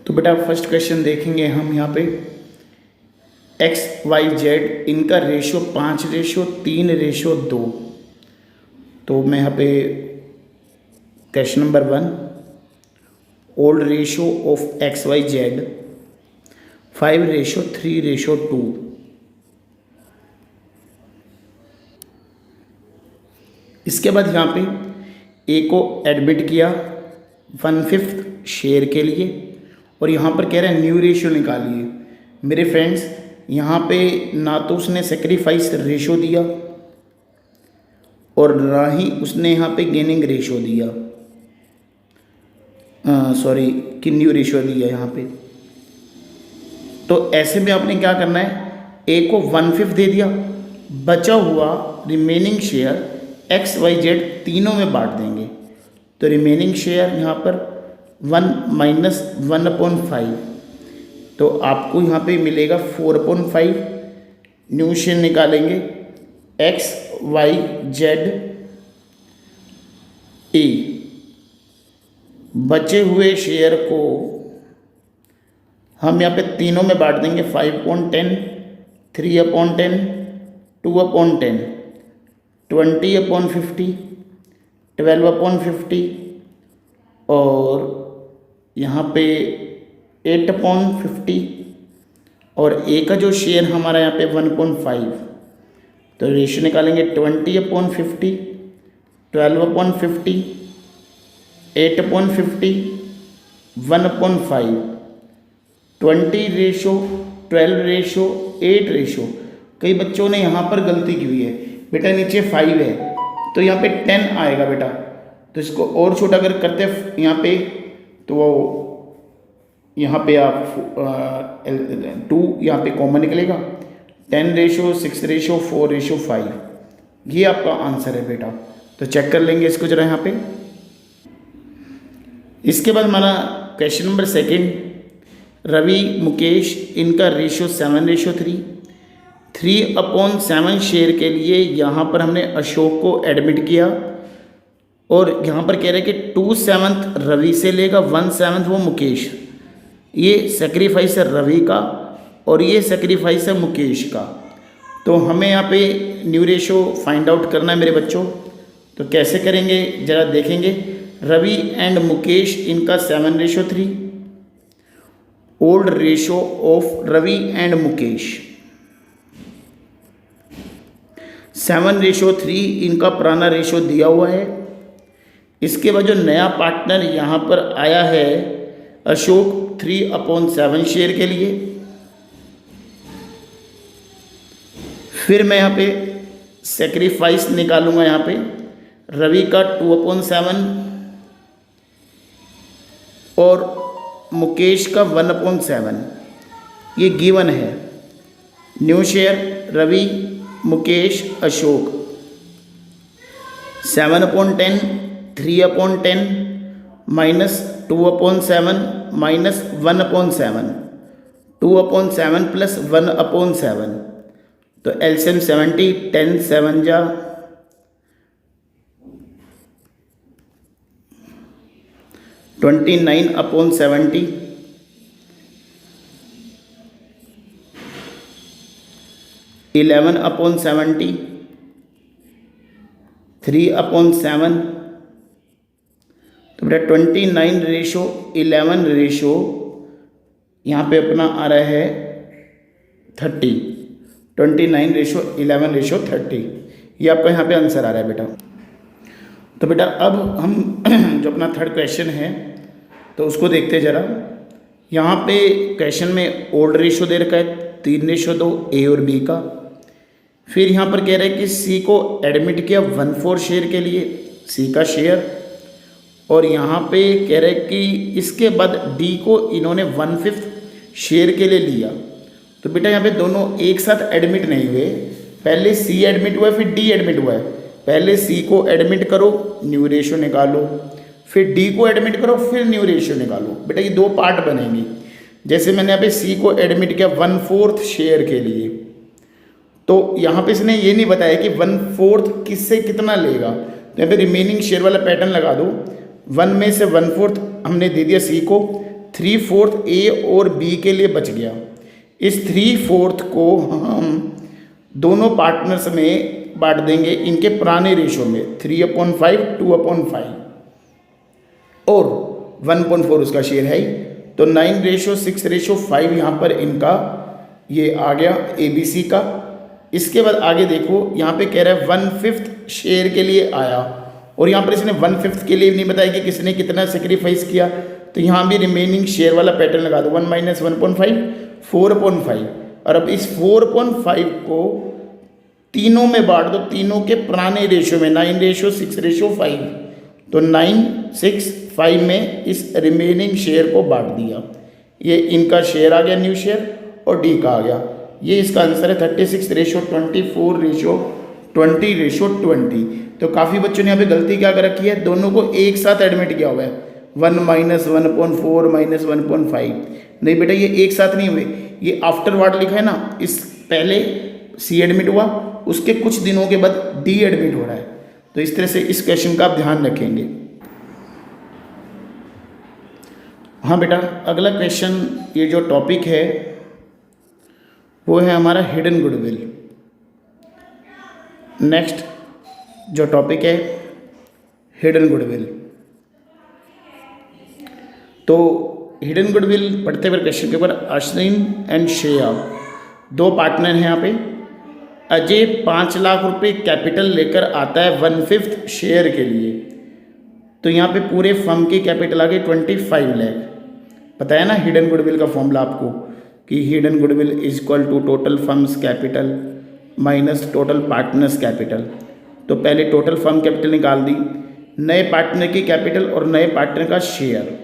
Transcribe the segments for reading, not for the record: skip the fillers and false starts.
तो बेटा first question देखेंगे हम यहाँ पे एक्स वाई जेड इनका रेशो 5:3:2। तो मैं यहाँ पे question number 1, old ratio of x y z 5:3:2। इसके बाद यहाँ पे ए को एडमिट किया 1/5 शेयर के लिए और यहाँ पर कह रहे हैं न्यू रेशो निकालिए। मेरे फ्रेंड्स यहाँ पे ना तो उसने सेक्रीफाइस रेशो दिया और ना ही उसने यहाँ पे गेनिंग रेशो दिया, कि न्यू रेशो दिया यहाँ पे। तो ऐसे में आपने क्या करना है, ए को 1/5 दे दिया, बचा हुआ remaining share x y z तीनों में बांट देंगे। तो रिमेनिंग शेयर यहाँ पर 1 माइनस 1/5, तो आपको यहाँ पे मिलेगा 4/5। न्यू शेयर निकालेंगे एक्स वाई जेड ए। बचे हुए शेयर को हम यहाँ पे तीनों में बांट देंगे 5/10, 3/10, 2/10, 20/50, 12/50 और यहाँ पे 8/50 और ए का जो शेयर हमारा यहाँ पे 1/5। तो रेशियो निकालेंगे 20/50, 12/50, 8/50, 1/5, 20:12:8। कई बच्चों ने यहाँ पर गलती की हुई है बेटा, नीचे 5 है तो यहाँ पे 10 आएगा बेटा। तो इसको और छोटा अगर करते हैं यहाँ पे, तो यहाँ पे आप 2 यहाँ पे कॉमन निकलेगा, 10:6:4:5। ये आपका आंसर है बेटा। तो चेक कर लेंगे इसको जरा यहाँ पे। इसके बाद हमारा क्वेश्चन नंबर 2, रवि मुकेश इनका रेशो 7:3। 3/7 शेयर के लिए यहाँ पर हमने अशोक को एडमिट किया और यहाँ पर कह रहे हैं कि 2/7 रवि से लेगा, 1/7 वो मुकेश। ये सेक्रीफाइस है रवि का और ये सेक्रीफाइस है मुकेश का। तो हमें यहाँ पे न्यू रेशो फाइंड आउट करना है मेरे बच्चों। तो कैसे करेंगे ज़रा देखेंगे। रवि एंड मुकेश इनका 7:3। Old ratio of Ravi and Mukesh 7:3 इनका पुराना रेशो दिया हुआ है। इसके बाद जो नया पार्टनर यहाँ पर आया है अशोक 3/7 शेयर के लिए। फिर मैं यहाँ पे सेक्रीफाइस निकालूंगा, यहाँ पे रवि का 2/7 और मुकेश का 1/7। ये गिवन है। New share Ravi Mukesh Ashok 7/10, 3/10 minus 2/7 minus 1/7, 2/7 plus 1/7। तो एलसीएम 70, 10 7 जा 29/70, 11/70, 3/7। तो बेटा 29:11 रेशो यहाँ पे अपना आ रहा है 30। 29:11:30 ये आपका यहाँ पे आंसर आ रहा है बेटा। तो बेटा अब हम जो अपना थर्ड क्वेश्चन है तो उसको देखते हैं ज़रा। यहाँ पे क्वेश्चन में ओल्ड रेशो दे रखा है 3:2 ए और बी का। फिर यहाँ पर कह रहा है कि सी को एडमिट किया 1/4 शेयर के लिए, सी का शेयर। और यहाँ पे कह रहे हैं कि इसके बाद डी को इन्होंने 1/5 शेयर के लिए लिया। तो बेटा यहाँ पे दोनों एक साथ एडमिट नहीं हुए, पहले सी एडमिट हुआ है फिर डी एडमिट हुआ है। पहले सी को एडमिट करो, न्यू रेशो निकालो, फिर डी को एडमिट करो, फिर न्यू रेशो निकालो। बेटा ये 2 पार्ट बनेंगे। जैसे मैंने यहाँ पे सी को एडमिट किया 1/4 शेयर के लिए, तो यहाँ पे इसने ये नहीं बताया कि 1/4 किससे कितना लेगा। तो यहाँ पे रिमेनिंग शेयर वाला पैटर्न लगा दो। 1 में से 1/4 हमने दे दिया सी को, 3/4 ए और बी के लिए बच गया। इस 3/4 को हम दोनों पार्टनर्स में बांट देंगे इनके पुराने रेशो में, 3/5 2/5 और 1/4 उसका शेयर है ही। तो 9:6:5 यहाँ पर इनका ये आ गया ABC का। इसके बाद आगे देखो यहाँ पे कह रहा है 1/5 शेयर के लिए आया, और यहाँ पर इसने 1/5 के लिए भी नहीं बताया कि किसने कितना सेक्रीफाइस किया। तो यहाँ भी रिमेनिंग शेयर वाला पैटर्न लगा दो, 1 - 1/5 4/5। और अब इस 4/5 को तीनों में बांट दो, तीनों के पुराने रेशो में, 9:6:5। तो 9:6:5 में इस रिमेनिंग शेयर को बांट दिया। ये इनका शेयर आ गया, न्यू शेयर, और डी का आ गया। ये इसका आंसर है 36:24:20। तो काफ़ी बच्चों ने यहाँ पे गलती क्या कर रखी है, दोनों को एक साथ एडमिट किया हुआ है, 1 - 1/4 - 1/5। नहीं बेटा, ये एक साथ नहीं हुए, ये आफ्टरवर्ड लिखा है ना, इस पहले सी एडमिट हुआ, उसके कुछ दिनों के बाद डी एडमिट हो रहा है। तो इस तरह से इस क्वेश्चन का आप ध्यान रखेंगे। हाँ बेटा, अगला क्वेश्चन, ये जो टॉपिक है वो है हमारा हिडन गुडविल। नेक्स्ट जो टॉपिक है हिडन गुडविल। तो हिडन गुडविल पढ़ते हुए क्वेश्चन के ऊपर, अश्विन एंड श्रेया दो पार्टनर हैं यहाँ पे। अजय 5 लाख रुपए कैपिटल लेकर आता है 1/5 शेयर के लिए। तो यहाँ पे पूरे फर्म की कैपिटल आ गई 25 लाख। पता है ना हिडन गुडविल का फॉर्मूला आपको, कि hidden goodwill is equal to total firm's capital minus total partners capital. तो पहले टोटल फर्म कैपिटल निकाल दी, नए पार्टनर की कैपिटल और नए पार्टनर का शेयर।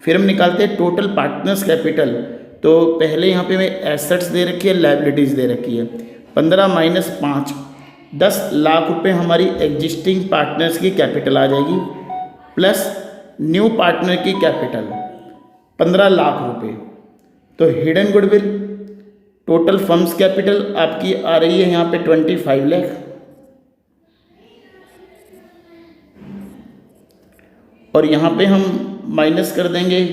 फिर हम निकालते हैं टोटल पार्टनर्स कैपिटल। तो पहले यहाँ पे मैं एसेट्स दे रखी है, लायबिलिटीज़ दे रखी है। 15 - 5 10 लाख रुपए हमारी एग्जिस्टिंग पार्टनर्स की कैपिटल आ जाएगी, प्लस न्यू पार्टनर की कैपिटल 15 लाख रुपए। तो hidden goodwill total firm's capital आपकी आ रही है यहाँ पे 25 लाख, और यहाँ पे हम माइनस कर देंगे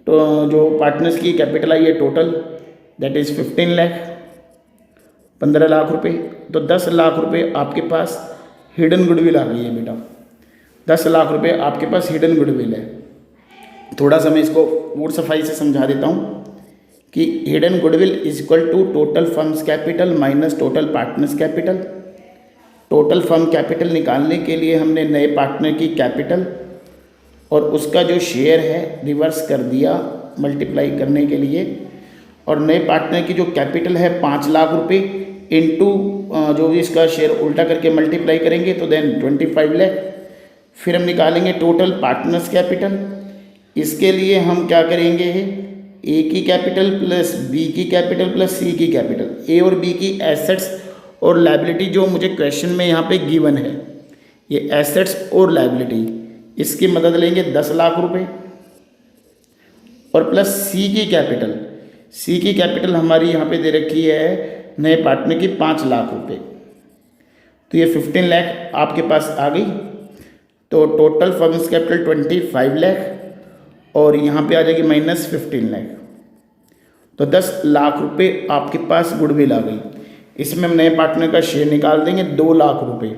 तो जो पार्टनर्स की कैपिटल आई है total, that is 15 lakh, 15 lakh रुपए। तो 10 लाख रुपए आपके पास हिडन गुडविल आ गई है बेटा, 10 लाख रुपए आपके पास हिडन गुडविल है। थोड़ा सा मैं इसको और सफाई से समझा देता हूँ कि hidden goodwill is equal to total firm's capital minus total partners capital. Total firm capital निकालने के लिए हमने नए पार्टनर की कैपिटल और उसका जो शेयर है रिवर्स कर दिया मल्टीप्लाई करने के लिए, और नए पार्टनर की जो कैपिटल है 5 लाख रुपए इनटू जो भी इसका शेयर उल्टा करके मल्टीप्लाई करेंगे तो देन 25 लाख। फिर हम निकालेंगे टोटल पार्टनर्स कैपिटल। इसके लिए हम क्या करेंगे, ए की कैपिटल प्लस बी की कैपिटल प्लस सी की कैपिटल, ए और बी की एसेट्स और लायबिलिटी जो मुझे क्वेश्चन में यहाँ पे गिवन है, ये एसेट्स और लायबिलिटी, इसकी मदद लेंगे 10 लाख रुपए, और प्लस सी की कैपिटल। सी की कैपिटल हमारी यहाँ पे दे रखी है नए पार्टनर की 5 लाख रुपए, तो ये 15 लाख आपके पास आ गई। तो टोटल फर्म्स कैपिटल 25 लाख और यहाँ पे आ जाएगी माइनस 15 लाख, तो 10 लाख रुपए आपके पास गुडविल आ गई। इसमें हम नए पार्टनर का शेयर निकाल देंगे 2 लाख रुपए,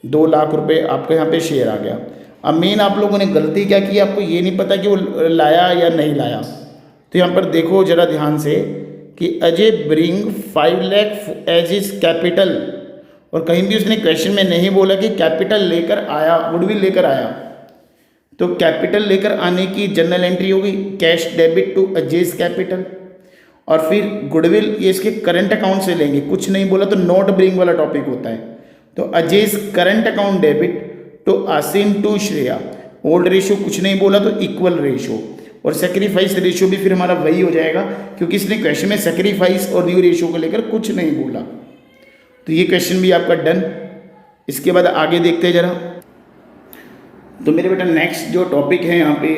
2 लाख रुपए आपके यहाँ पे शेयर आ गया। अब मेन आप लोगों ने गलती क्या की, आपको ये नहीं पता कि वो लाया या नहीं लाया। तो यहाँ पर देखो जरा ध्यान से कि Ajay bring 5 lakh as his capital, और कहीं भी उसने क्वेश्चन में नहीं बोला कि कैपिटल लेकर आया, गुडविल लेकर आया। तो कैपिटल लेकर आने की जनरल एंट्री होगी कैश डेबिट टू अजयस कैपिटल, और फिर गुडविल ये इसके करंट अकाउंट से लेंगे, कुछ नहीं बोला तो नॉट ब्रिंग वाला टॉपिक होता है। तो Ajay's current account debit to Asim to Shreya, old ratio कुछ नहीं बोला तो इक्वल रेशो, और सेक्रीफाइस रेशो भी फिर हमारा वही हो जाएगा क्योंकि इसने क्वेश्चन में सेक्रीफाइस और न्यू रेशो को लेकर कुछ नहीं बोला। तो ये क्वेश्चन भी आपका डन। इसके बाद आगे देखते हैं जरा। तो मेरे बेटा नेक्स्ट जो टॉपिक है यहाँ पे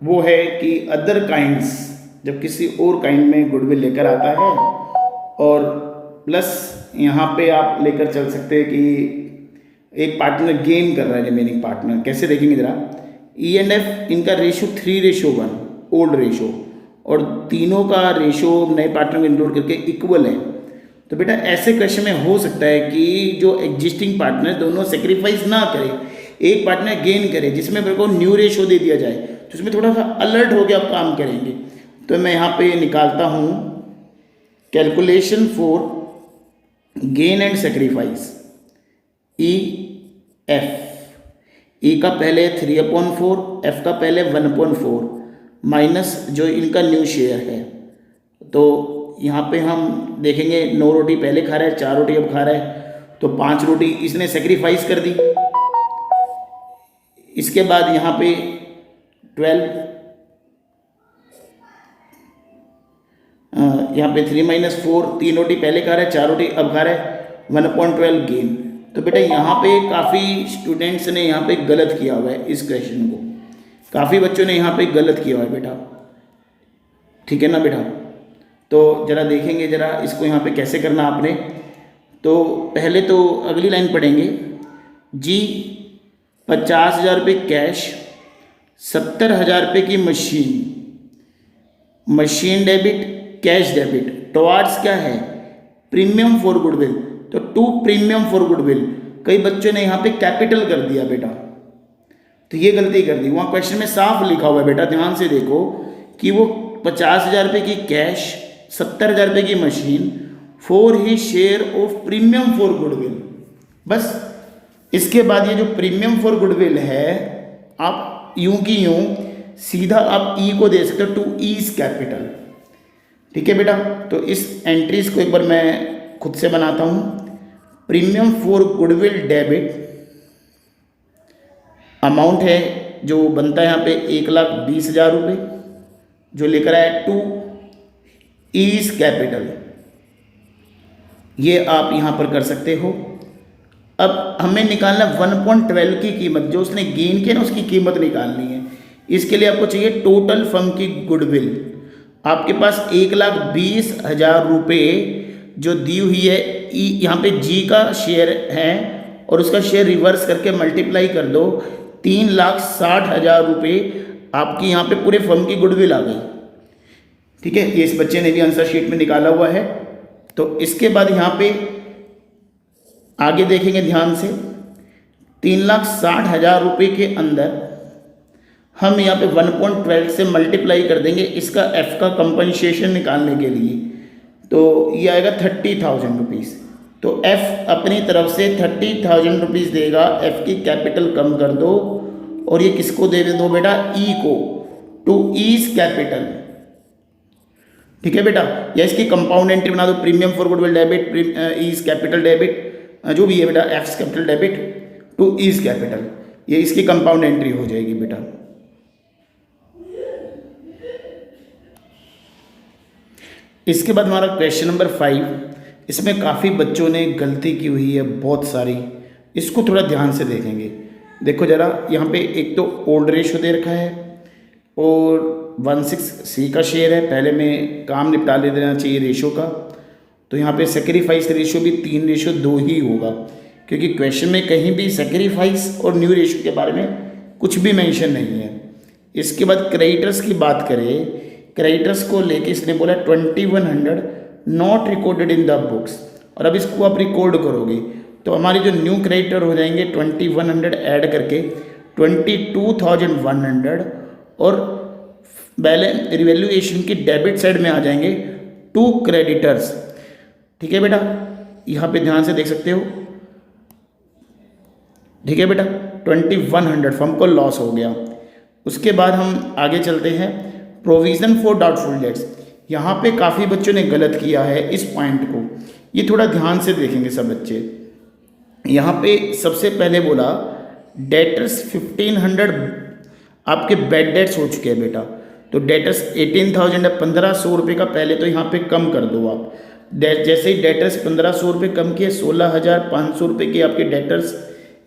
वो है कि अदर काइंड्स, जब किसी और काइंड में गुडविल लेकर आता है, और प्लस यहाँ पे आप लेकर चल सकते हैं कि एक पार्टनर गेन कर रहा है रिमेनिंग पार्टनर। कैसे देखेंगे जरा, E&F इनका रेशो 3:1 ओल्ड रेशो, और तीनों का रेशो नए पार्टनर को इंक्लूड करके इक्वल है। तो बेटा ऐसे क्वेश्चन में हो सकता है कि जो एग्जिस्टिंग पार्टनर दोनों सेक्रीफाइस ना करे, एक पार्टनर गेन करे, जिसमें मेरे को न्यू रेशो दे दिया जाए, तो उसमें थोड़ा सा अलर्ट हो गया आप काम करेंगे। तो मैं यहाँ पे निकालता हूँ calculation for gain and sacrifice, EF, E का पहले 3/4, F का पहले 1/4 माइनस जो इनका न्यू शेयर है। तो यहाँ पे हम देखेंगे 9 रोटी पहले खा रहा है, 4 रोटी अब खा रहा है, तो 5 रोटी इसने सेक्रीफाइस कर दी। इसके बाद यहाँ पे 12, यहाँ पे 3 - 4, 3 रोटी पहले खा रहा है, 4 रोटी अब खा रहा है, 1/12 गेन। तो बेटा यहाँ पे काफ़ी स्टूडेंट्स ने यहाँ पे गलत किया हुआ है इस क्वेश्चन को, काफ़ी बच्चों ने यहाँ पे गलत किया हुआ है बेटा, ठीक है ना बेटा। तो ज़रा देखेंगे ज़रा इसको यहाँ पे कैसे करना आपने। तो पहले तो अगली लाइन पढ़ेंगे, जी 50,000 रुपये कैश, 70,000 रुपये की machine debit, cash debit towards क्या है, प्रीमियम फॉर गुडविल। तो टू प्रीमियम फॉर गुडविल, कई बच्चों ने यहाँ पे कैपिटल कर दिया बेटा, तो ये गलती कर दी। वहाँ क्वेश्चन में साफ लिखा हुआ है बेटा, ध्यान से देखो कि वो 50,000 रुपये की कैश, 70,000 रुपये की machine for he share of premium for goodwill. बस इसके बाद ये जो प्रीमियम फॉर गुडविल है, आप यूं की यूं सीधा आप ई को दे सकते हो, टू ईज कैपिटल, ठीक है बेटा। तो इस एंट्रीज को एक बार मैं खुद से बनाता हूं। Premium for goodwill debit amount है जो बनता है यहाँ पे 1,20,000 रुपये, जो लेकर आया टू ईज कैपिटल, ये आप यहाँ पर कर सकते हो। अब हमें निकालना 1/12 की कीमत, जो उसने गेन किया ना उसकी कीमत निकालनी है। इसके लिए आपको चाहिए टोटल फर्म की गुडविल। आपके पास 1,20,000 रुपये जो दी हुई है, यहाँ पे जी का शेयर है और उसका शेयर रिवर्स करके मल्टीप्लाई कर दो, 3,60,000 रुपये आपकी यहाँ पे पूरे फर्म की गुडविल आ गई, ठीक है। ये इस बच्चे ने भी आंसर शीट में निकाला हुआ है। तो इसके बाद यहाँ पे आगे देखेंगे ध्यान से, 3,60,000 रुपये के अंदर हम यहाँ पे 1/12 से मल्टीप्लाई कर देंगे इसका एफ का कंपनसेशन निकालने के लिए, तो ये आएगा 30,000 रुपीज़। तो एफ अपनी तरफ से 30,000 रुपीज़ देगा, एफ की कैपिटल कम कर दो और ये किसको दे दो बेटा, ई को, टू ईज कैपिटल, ठीक है बेटा। या इसकी कंपाउंड एंट्री बना दो, premium for goodwill debit, E's capital debit, जो भी है बेटा, F capital debit to E's capital, ये इसकी कंपाउंड एंट्री हो जाएगी बेटा। इसके बाद हमारा क्वेश्चन नंबर 5, इसमें काफ़ी बच्चों ने गलती की हुई है बहुत सारी, इसको थोड़ा ध्यान से देखेंगे। देखो ज़रा, यहाँ पे एक तो ओल्ड रेशो दे रखा है और 1/6 का शेयर है, पहले में काम निपटा ले देना चाहिए रेशो का। तो यहाँ पे सेक्रीफाइस रेशो भी 3:2 ही होगा, क्योंकि क्वेश्चन में कहीं भी सेक्रीफाइस और न्यू रेशो के बारे में कुछ भी मेंशन नहीं है। इसके बाद क्रेडिटर्स की बात करें, क्रेडिटर्स को लेके इसने बोला 2100 not recorded in the books, और अब इसको आप रिकॉर्ड करोगे तो हमारी जो न्यू क्रेडिटर हो जाएंगे 2100 ऐड करके 22,100, और बैलेंस रिवैल्यूएशन की डेबिट साइड में आ जाएंगे 2 क्रेडिटर्स, ठीक है बेटा। यहाँ पे ध्यान से देख सकते हो, ठीक है बेटा, 2100 फर्म को लॉस हो गया। उसके बाद हम आगे चलते हैं, प्रोविज़न फॉर डाउटफुल डेट्स। यहाँ पे काफ़ी बच्चों ने गलत किया है इस पॉइंट को, ये थोड़ा ध्यान से देखेंगे सब बच्चे। यहाँ पे सबसे पहले बोला डेटर्स 1500 आपके बैड डेट्स हो चुके हैं बेटा, तो डेटर्स 18,000 है, 1,500 रुपये का पहले तो यहाँ पे कम कर दो आप। जैसे ही डेटर्स 1,500 रुपये कम किए, 16,500 रुपये के आपके डेटर्स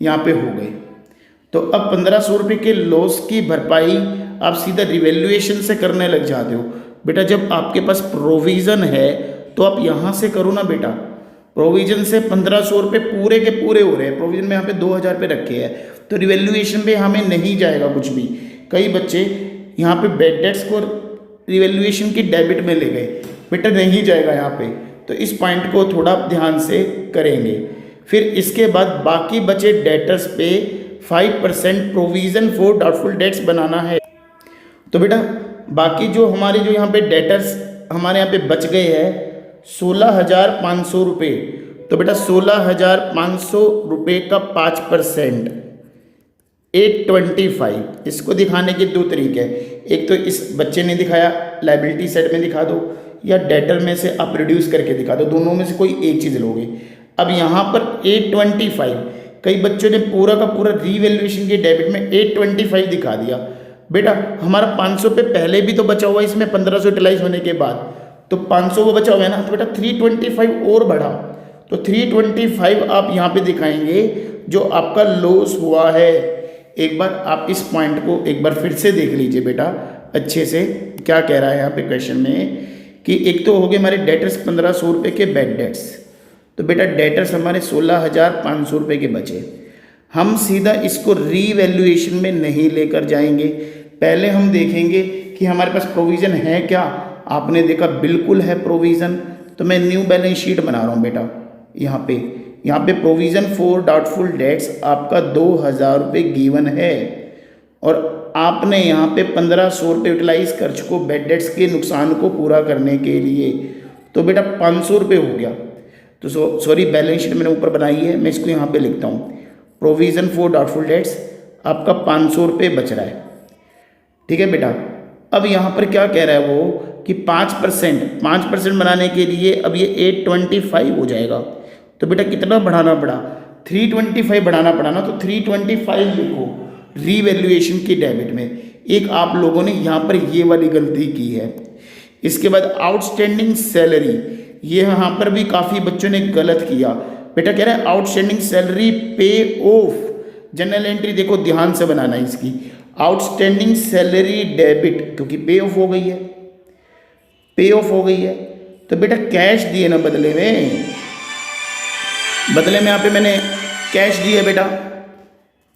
यहाँ पे हो गए। तो अब 1,500 रुपये के लॉस की भरपाई आप सीधा रिवैल्यूएशन से करने लग जाते हो बेटा। जब आपके पास प्रोविज़न है तो आप यहाँ से करो ना बेटा, प्रोविज़न से 1,500 रुपये पूरे के पूरे हो रहे हैं, प्रोविज़न में यहाँ पे 2,000 रुपये रखे हैं, तो रिवैल्यूएशन पे हमें नहीं जाएगा कुछ भी। कई बच्चे यहाँ पे बैड डेट्स को रिवैल्यूएशन की डेबिट में ले गए, बेटा नहीं जाएगा यहाँ पे, तो इस पॉइंट को थोड़ा ध्यान से करेंगे। फिर इसके बाद बाकी बचे डेटर्स पे 5% प्रोविज़न फॉर डाउटफुल डेट्स बनाना है। तो बेटा बाकी जो हमारे जो यहाँ पे डेटर्स हमारे यहाँ पे बच गए हैं 16,500 रुपये, तो बेटा 16,500 रुपये का 5% 825। इसको दिखाने के दो तरीके हैं, एक तो इस बच्चे ने दिखाया लाइबिलिटी साइड में दिखा दो, या डेटर में से आप रिड्यूस करके दिखा दो, दोनों में से कोई एक चीज़ लोगे। अब यहाँ पर 825, कई बच्चों ने पूरा का पूरा रीवैल्यूएशन के डेबिट में 825 दिखा दिया। बेटा हमारा 500 पे पहले भी तो बचा हुआ है इसमें 1500 यूटिलाइज होने के बाद, तो 500 वो बचा हुआ है ना, तो बेटा 325 और बढ़ा, तो 325 आप यहाँ पे दिखाएंगे जो आपका लॉस हुआ है। एक बार आप इस पॉइंट को एक बार फिर से देख लीजिए बेटा अच्छे से, क्या कह रहा है यहाँ पे क्वेश्चन में कि एक तो हो गए हमारे डेटर्स 1500 रुपये के बैड डेट्स, तो बेटा डेटर्स हमारे 16,500 रुपये के बचे। हम सीधा इसको रीवैल्यूएशन में नहीं लेकर जाएंगे, पहले हम देखेंगे कि हमारे पास प्रोविज़न है क्या। आपने देखा बिल्कुल है प्रोविज़न, तो मैं न्यू बैलेंस शीट बना रहा हूँ बेटा। यहाँ पे प्रोविज़न फॉर डाउटफुल डेट्स आपका 2,000 रुपये गिवन है, और आपने यहाँ पे 1,500 रुपये यूटिलाइज कर चुको बैड डेट्स के नुकसान को पूरा करने के लिए, तो बेटा 500 रुपये हो गया। तो सॉरी बैलेंस शीट मैंने ऊपर बनाई है, मैं इसको यहाँ पे लिखता हूँ, प्रोविज़न फॉर डाउटफुल डेट्स आपका 500 रुपये बच रहा है, ठीक है बेटा। अब यहाँ पर क्या कह रहा है वो कि 5% बनाने के लिए अब ये 825 हो जाएगा, तो बेटा कितना बढ़ाना पड़ा, 325 बढ़ाना पड़ा ना, तो 325 लिखो रीवैल्यूएशन की डेबिट में। एक आप लोगों ने यहाँ पर ये वाली गलती की है। इसके बाद आउटस्टैंडिंग सैलरी, ये यहाँ पर भी काफ़ी बच्चों ने गलत किया। बेटा कह रहा है आउटस्टैंडिंग सैलरी पे ऑफ, जनरल एंट्री देखो ध्यान से बनाना है इसकी, आउटस्टैंडिंग सैलरी डेबिट, क्योंकि पे ऑफ हो गई है, पे ऑफ हो गई है, तो बेटा कैश दिए ना बदले में यहाँ पे मैंने कैश दिए बेटा,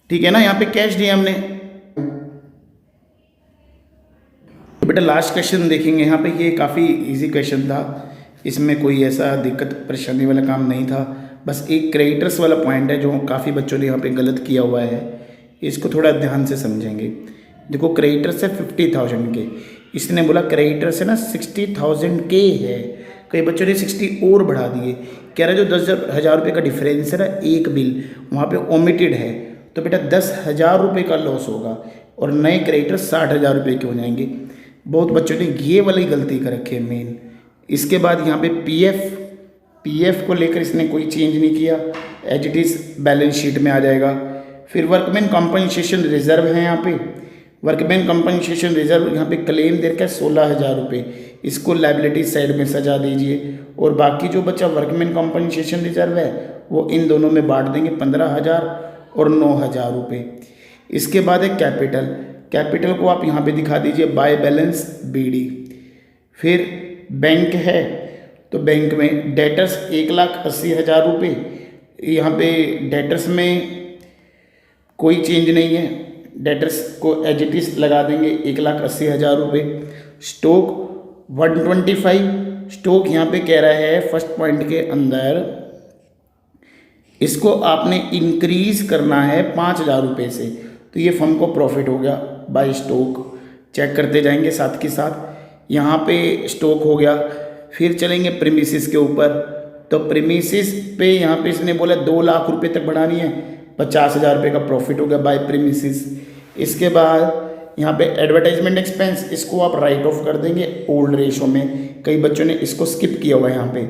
ठीक है ना, यहाँ पे कैश दिए हमने। तो बेटा लास्ट क्वेश्चन देखेंगे, यहाँ पे ये काफ़ी इजी क्वेश्चन था, इसमें कोई ऐसा दिक्कत परेशानी वाला काम नहीं था, बस एक क्रेडिटर्स वाला पॉइंट है जो काफ़ी बच्चों ने यहाँ पे गलत किया हुआ है, इसको थोड़ा ध्यान से समझेंगे। देखो क्रेडिटर्स है 50,000 के, इसने बोला क्रेडिटर्स है ना 60,000 के है, कई बच्चों ने 60 और बढ़ा दिए, कह रहा है जो 10,000 रुपये का डिफरेंस है ना, एक बिल वहाँ पे ओमिटेड है, तो बेटा 10,000 रुपये का लॉस होगा, और नए क्रेडिटर 60,000 रुपये के हो जाएंगे। बहुत बच्चों ने ये वाली गलती कर रखी है मेन। इसके बाद यहाँ पे पीएफ को लेकर इसने कोई चेंज नहीं किया, as it is balance sheet में आ जाएगा। फिर वर्कमैन कॉम्पनसेशन रिजर्व है, यहाँ पे वर्कमैन कॉम्पनसेशन रिजर्व यहाँ पे क्लेम दे रखा है 16,000 रुपये, इसको लाइबिलिटी साइड में सजा दीजिए, और बाकी जो बचा वर्कमैन कॉम्पनसेशन रिजर्व है वो इन दोनों में बांट देंगे 15,000 और 9,000 रुपये। इसके बाद है कैपिटल को आप यहाँ पे दिखा दीजिए बाय बैलेंस BD। फिर बैंक है, तो बैंक में डेटर्स 1,80,000 रुपये, यहाँ पे डेटर्स में कोई चेंज नहीं है, डेटर्स को एज इट इज लगा देंगे 1,80,000 रुपये। स्टॉक 125, स्टॉक यहाँ पे कह रहा है फर्स्ट पॉइंट के अंदर इसको आपने इंक्रीज करना है 5,000 रुपये से, तो ये फर्म को प्रॉफिट हो गया बाय स्टॉक। चेक करते जाएंगे साथ के साथ, यहाँ पे स्टॉक हो गया। फिर चलेंगे प्रीमिसेस के ऊपर, तो प्रीमिसेस पे यहाँ पे इसने बोला 2 लाख रुपये तक बढ़ानी है, 50,000 रुपये का प्रॉफिट हो गया बाय प्रीमिसेस। इसके बाद यहाँ पे एडवर्टाइजमेंट एक्सपेंस, इसको आप राइट ऑफ कर देंगे ओल्ड रेशो में, कई बच्चों ने इसको स्किप किया हुआ है यहाँ पे।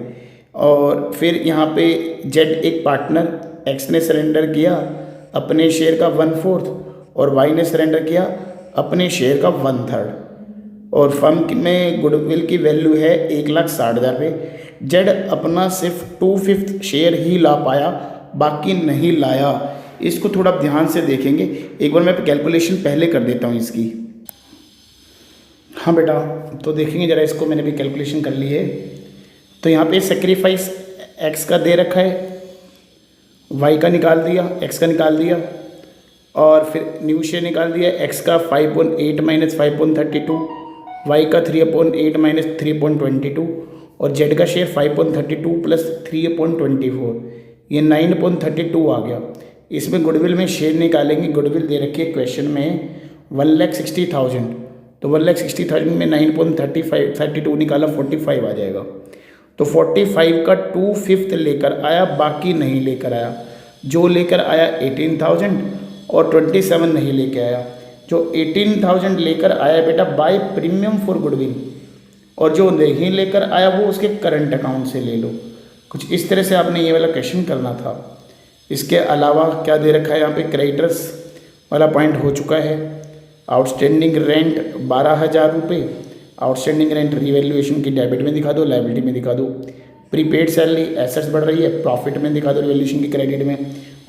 और फिर यहाँ पे जेड एक पार्टनर, एक्स ने सरेंडर किया अपने शेयर का 1/4 और वाई ने सरेंडर किया अपने शेयर का 1/3, और फर्म में गुडविल की वैल्यू है 1,60,000 रुपये। जेड अपना सिर्फ 2/5 शेयर ही ला पाया, बाकी नहीं लाया। इसको थोड़ा ध्यान से देखेंगे, एक बार मैं कैलकुलेशन पहले कर देता हूँ इसकी। हाँ बेटा, तो देखेंगे ज़रा इसको, मैंने भी कैलकुलेशन कर ली है। तो यहाँ पे सेक्रीफाइस एक्स का दे रखा है, वाई का निकाल दिया, एक्स का निकाल दिया, और फिर न्यू शेयर निकाल दिया, एक्स का 5.8 माइनस 5.32, वाई का 3/8 माइनस 3.22 और जेड का शेयर 5.32 प्लस 3.24, ये 9.32 आ गया। इसमें गुडविल में शेयर निकालेंगे, गुडविल दे रखी है क्वेश्चन में 1,60,000, तो 1,60,000 में 9.32 निकाला 45 आ जाएगा। तो 45 का 2/5 लेकर आया, बाकी नहीं लेकर आया। जो लेकर आया 18,000 और 27 नहीं लेकर आया। जो 18,000 लेकर आया बेटा बाय प्रीमियम फॉर गुडविल, और जो नहीं लेकर आया वो उसके करंट अकाउंट से ले लो। कुछ इस तरह से आपने ये वाला क्वेश्चन करना था। इसके अलावा क्या दे रखा है यहाँ पे, क्रेडिटर्स वाला पॉइंट हो चुका है। आउटस्टैंडिंग रेंट 12,000 रुपये, आउटस्टैंडिंग रेंट रिवैल्यूएशन की डेबिट में दिखा दो, लायबिलिटी में दिखा दो। प्रीपेड सैलरी एसेट्स बढ़ रही है, प्रॉफिट में दिखा दो, रिवैल्यूएशन की क्रेडिट में,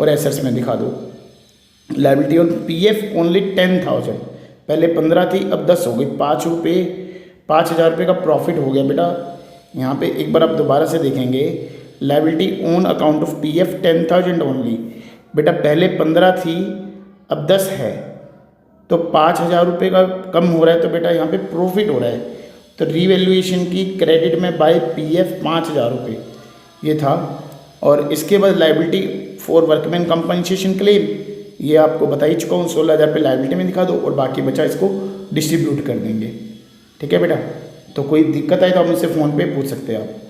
और एसेट्स में दिखा दो। लायबिलिटी ऑन पीएफ ओनली 10,000, पहले 15 थी अब 10 हो गई, 5,000 रुपये का प्रॉफिट हो गया बेटा। यहाँ पे एक बार आप दोबारा से देखेंगे, liability on account of PF 10,000 only, बेटा पहले 15 थी अब 10 है, तो 5,000 रुपये का कम हो रहा है, तो बेटा यहाँ पे प्रॉफिट हो रहा है। तो रिवैल्यूएशन की क्रेडिट में बाय पीएफ 5,000 रुपये ये था। और इसके बाद liability for workman compensation claim, ये आपको बता ही चुका हूँ, 16,000 रुपये लायबिलिटी में दिखा दो और बाकी बचा इसको डिस्ट्रीब्यूट कर देंगे। ठीक है बेटा, तो कोई दिक्कत आए तो आप मुझसे फ़ोन पे पूछ सकते हैं आप।